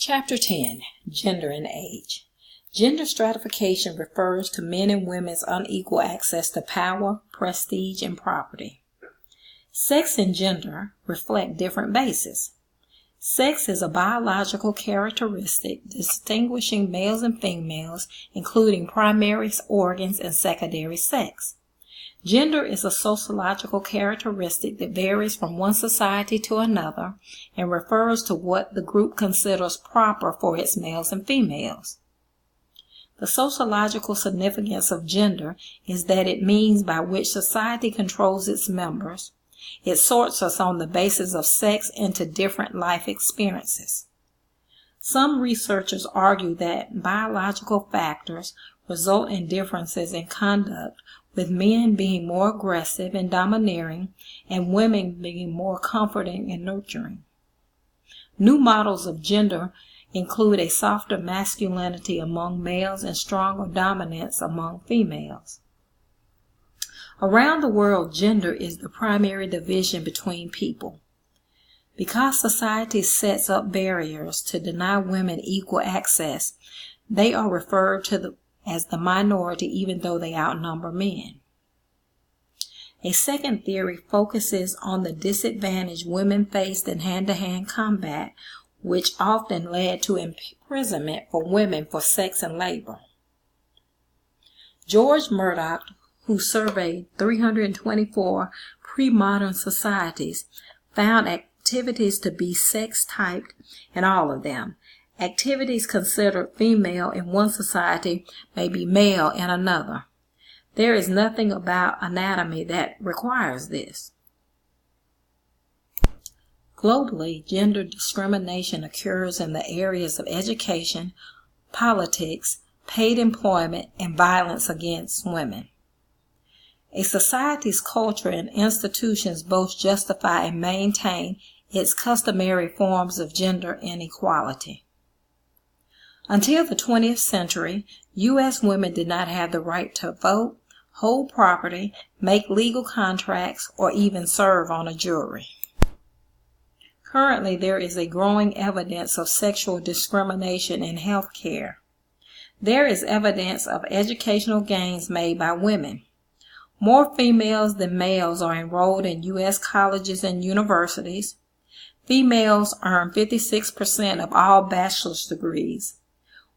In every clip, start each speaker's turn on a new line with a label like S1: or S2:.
S1: Chapter 10. Gender and Age. Gender stratification refers to men and women's unequal access to power, prestige, and property. Sex and gender reflect different bases. Sex is a biological characteristic distinguishing males and females, including primary organs and secondary sex. Gender is a sociological characteristic that varies from one society to another and refers to what the group considers proper for its males and females. The sociological significance of gender is that it means by which society controls its members. It sorts us on the basis of sex into different life experiences. Some researchers argue that biological factors result in differences in conduct, with men being more aggressive and domineering and women being more comforting and nurturing. New models of gender include a softer masculinity among males and stronger dominance among females. Around the world, gender is the primary division between people. Because society sets up barriers to deny women equal access, they are referred to as the minority even though they outnumber men. A second theory focuses on the disadvantage women faced in hand-to-hand combat, which often led to imprisonment for women for sex and labor. George Murdoch, who surveyed 324 pre-modern societies, found activities to be sex-typed in all of them. Activities considered female in one society may be male in another. There is nothing about anatomy that requires this. Globally, gender discrimination occurs in the areas of education, politics, paid employment, and violence against women. A society's culture and institutions both justify and maintain its customary forms of gender inequality. Until the 20th century, U.S. women did not have the right to vote, hold property, make legal contracts, or even serve on a jury. Currently, there is a growing evidence of sexual discrimination in health care. There is evidence of educational gains made by women. More females than males are enrolled in U.S. colleges and universities. Females earn 56% of all bachelor's degrees.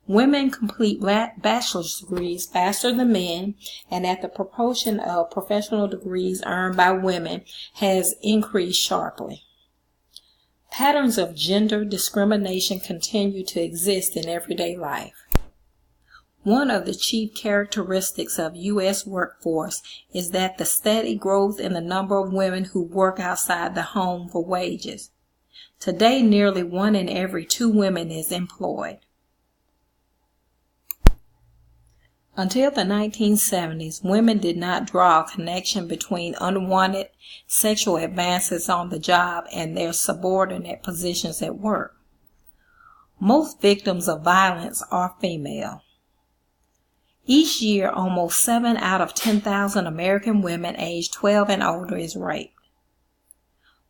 S1: Women complete bachelor's degrees faster than men, and that the proportion of professional degrees earned by women has increased sharply. Patterns of gender discrimination continue to exist in everyday life. One of the chief characteristics of U.S. workforce is that the steady growth in the number of women who work outside the home for wages. Today, nearly 1 in every 2 women is employed. Until the 1970s, women did not draw a connection between unwanted sexual advances on the job and their subordinate positions at work. Most victims of violence are female. Each year, almost 7 out of 10,000 American women aged 12 and older is raped.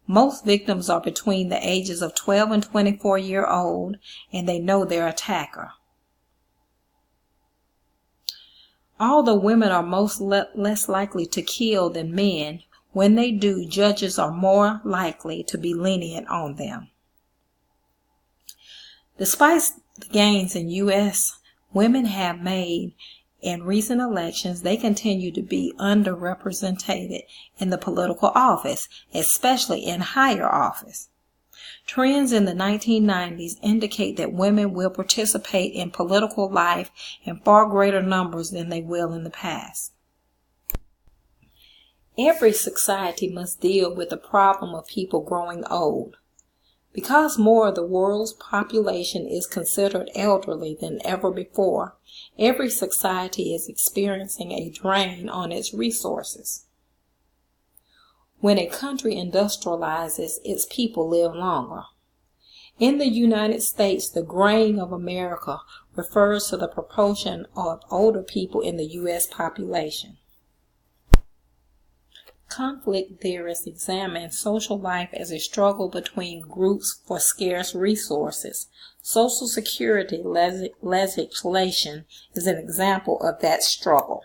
S1: Most victims are between the ages of 12 and 24 years old, and they know their attacker. Although women are less likely to kill than men, when they do, judges are more likely to be lenient on them. Despite the gains in U.S. women have made in recent elections, they continue to be underrepresented in the political office, especially in higher office. Trends in the 1990s indicate that women will participate in political life in far greater numbers than they will in the past. Every society must deal with the problem of people growing old. Because more of the world's population is considered elderly than ever before, every society is experiencing a drain on its resources. When a country industrializes, its people live longer. In the United States, the graying of America refers to the proportion of older people in the U.S. population. Conflict theorists examine social life as a struggle between groups for scarce resources. Social Security legislation is an example of that struggle.